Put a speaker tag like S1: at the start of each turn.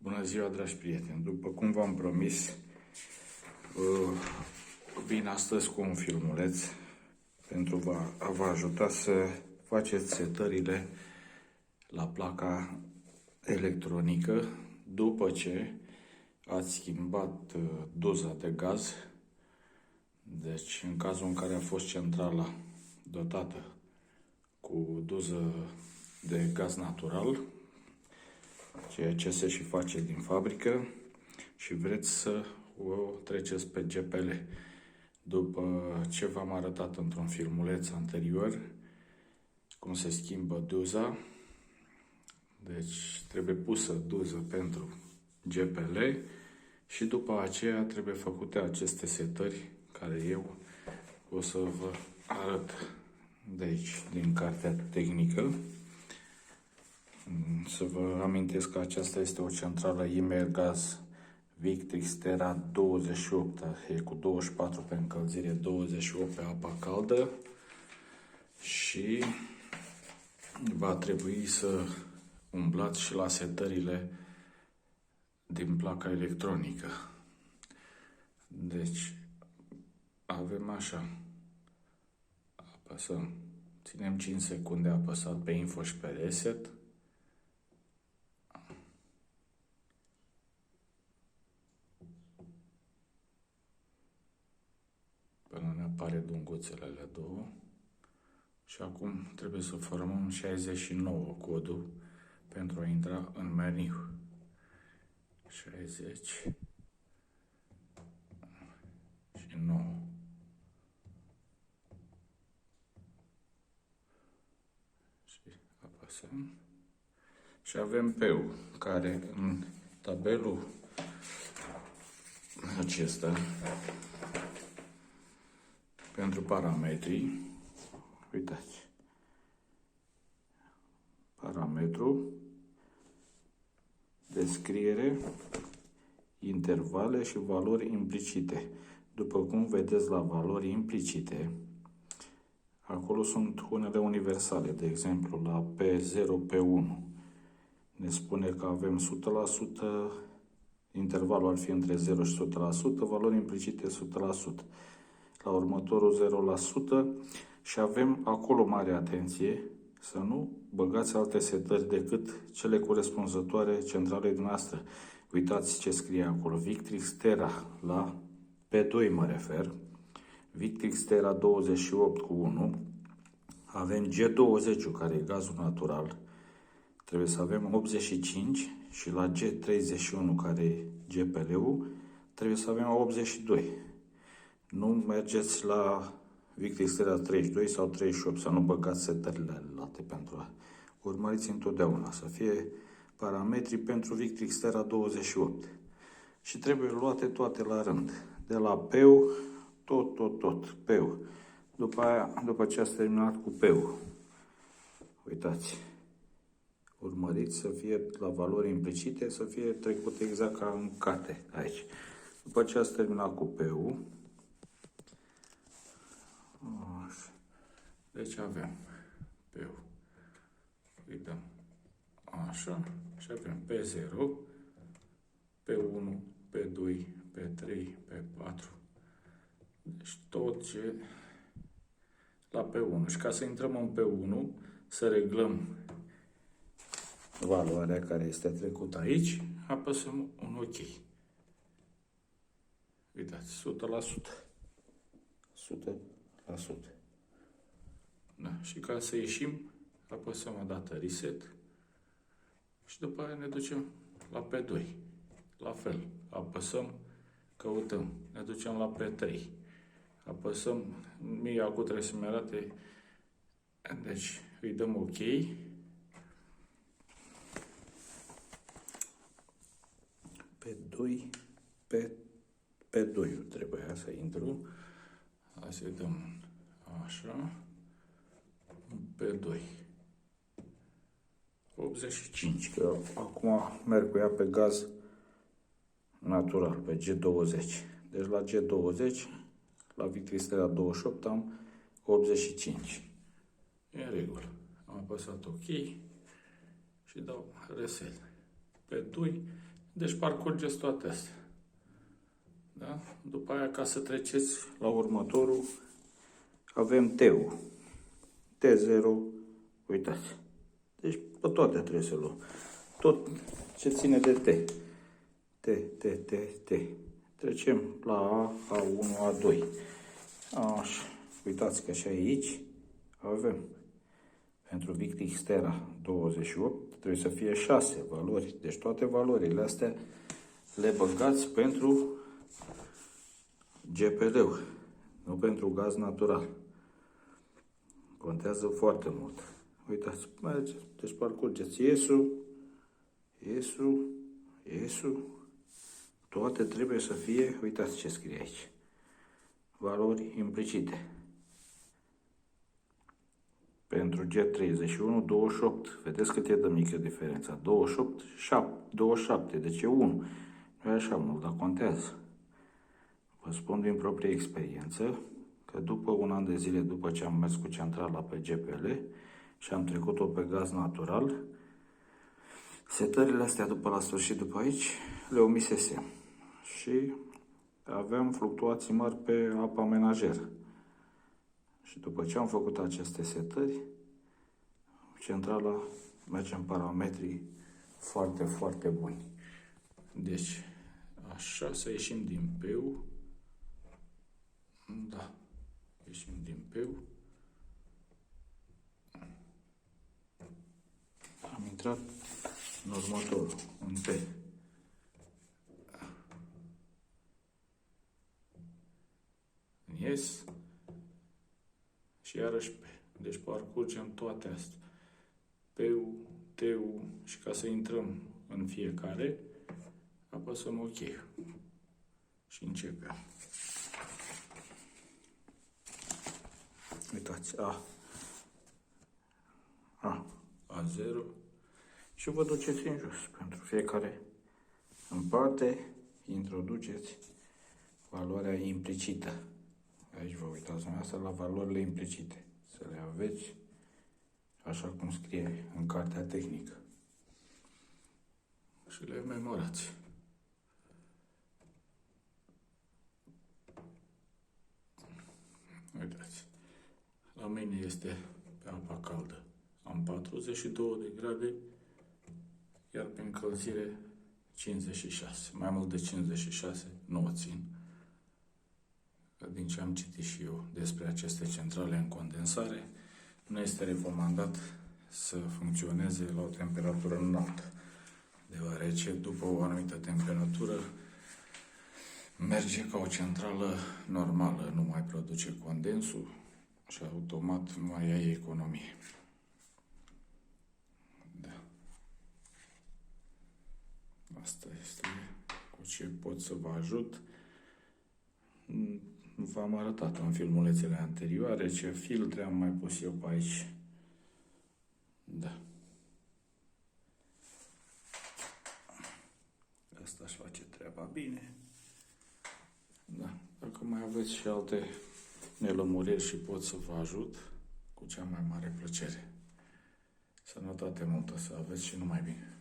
S1: Bună ziua, dragi prieteni! După cum v-am promis, vin astăzi cu un filmuleț pentru a vă ajuta să faceți setările la placa electronică după ce ați schimbat doza de gaz. Deci, în cazul în care a fost centrala dotată cu doză de gaz natural, ceea ce se și face din fabrică, și vreți să o treceți pe GPL. După ce v-am arătat într-un filmuleț anterior cum se schimbă doza, deci trebuie pusă doză pentru GPL și după aceea trebuie făcute aceste setări care eu o să vă arăt de aici, din cartea tehnică. Să vă amintesc că aceasta este o centrală Imergaz Victrix Terra 28, e cu 24 pe încălzire, 28 pe apa caldă, și va trebui să umblați și la setările din placa electronică. Deci avem așa, apăsăm, ținem 5 secunde apăsat pe info și pe reset. Până ne apare dunguțele alea două. Și acum trebuie să formăm 69 codul pentru a intra în meniu. 69. Și apăsăm. Și avem PEU, care în tabelul acesta pentru parametri, uitați, parametru, descriere, intervale și valori implicite. După cum vedeți la valori implicite, acolo sunt unele universale, de exemplu la P0, P1. Ne spune că avem 100%, intervalul ar fi între 0 și 100%, valori implicite 100%. La următorul 0% și avem acolo mare atenție să nu băgați alte setări decât cele corespunzătoare centralei noastre. Uitați ce scrie acolo, Victrix Terra, la P2 mă refer, Victrix Terra 28 cu 1, avem G20, care e gazul natural, trebuie să avem 85, și la G31, care e GPL-ul, trebuie să avem 82. Nu mergeți la Victrix Terra 32 sau 38, să nu băgați setările alte pentru a. Urmăriți întotdeauna să fie parametrii pentru Victrix Terra 28. Și trebuie luate toate la rând. De la PEU, tot, PEU. După aia, după ce ați terminat cu PEU, uitați, urmăriți să fie la valori implicite, să fie trecute exact ca în carte aici. După ce ați terminat cu PEU, deci avem PEU, îi dăm așa, și avem P0, P1, P2, P3, P4, deci tot ce la P1. Și ca să intrăm în P1, să reglăm valoarea care este trecută aici, apăsăm un OK. Uitați, 100%. Da. Și ca să ieșim, apăsăm o dată reset și după aia ne ducem la P2. La fel, apăsăm, căutăm, ne ducem la P3. Apăsăm, mie acum trebuie să-mi arate, deci îi dăm OK. P2, P2 trebuia să intru. Hai să-i dăm așa. P2. 85, că acum merg cu ea pe gaz natural, pe G20. Deci la G20, la Victrix Terra 28 am 85. E în regulă. Am apăsat OK și dau reset. P2, Deci parcurgeți toate astea. Da? După aia, ca să treceți la următorul, avem T-ul. T0, uitați. Deci pe toate trebuie să luăm. Tot ce ține de T. T. Trecem la A, A1, A2. Așa. Uitați că și aici avem pentru Victrix Stera 28, trebuie să fie 6 valori. Deci toate valorile astea le băgați pentru GPL-ul, nu pentru gaz natural. Contează foarte mult. Uitați, mergeți, deci parcurgeți IES-ul, toate trebuie să fie, uitați ce scrie aici, valori implicite. Pentru G31, 28, vedeți cât e de mică diferența, 28, 27, deci e 1, nu e așa mult, dar contează. Vă spun din proprie experiență că după un an de zile, după ce am mers cu centrala pe GPL și am trecut-o pe gaz natural, setările astea după la sfârșit, după aici, le omisesem și aveam fluctuații mari pe apa menajeră. Și după ce am făcut aceste setări, centrala merge în parametri foarte, foarte buni. Deci, așa, să ieșim din peu. Da, ieșim din peu. Am intrat în următorul, în P. Yes. Și iarăși P. Deci parcurgem toate astea. P-ul, T-ul și ca să intrăm în fiecare, apăsăm OK. Și începem. Uitați, A0 și vă duceți în jos. Pentru fiecare în parte introduceți valoarea implicită. Aici vă uitați dumneavoastră la valorile implicite. Să le aveți așa cum scrie în cartea tehnică. Și le memorați. Uitați. La mine este pe apa caldă. Am 42 de grade, iar pe încălzire 56. Mai mult de 56 nu o țin. Din ce am citit și eu despre aceste centrale în condensare, nu este recomandat să funcționeze la o temperatură înaltă, deoarece după o anumită temperatură merge ca o centrală normală, nu mai produce condensul și automat nu mai ai economie. Da. Asta este cu ce pot să vă ajut. V-am arătat în filmulețele anterioare ce filtre am mai pus eu pe aici. Da. Asta își face treaba bine. Da. Dacă mai aveți și alte nelămuriri și pot să vă ajut, cu cea mai mare plăcere. Sănătate multă să aveți și numai bine.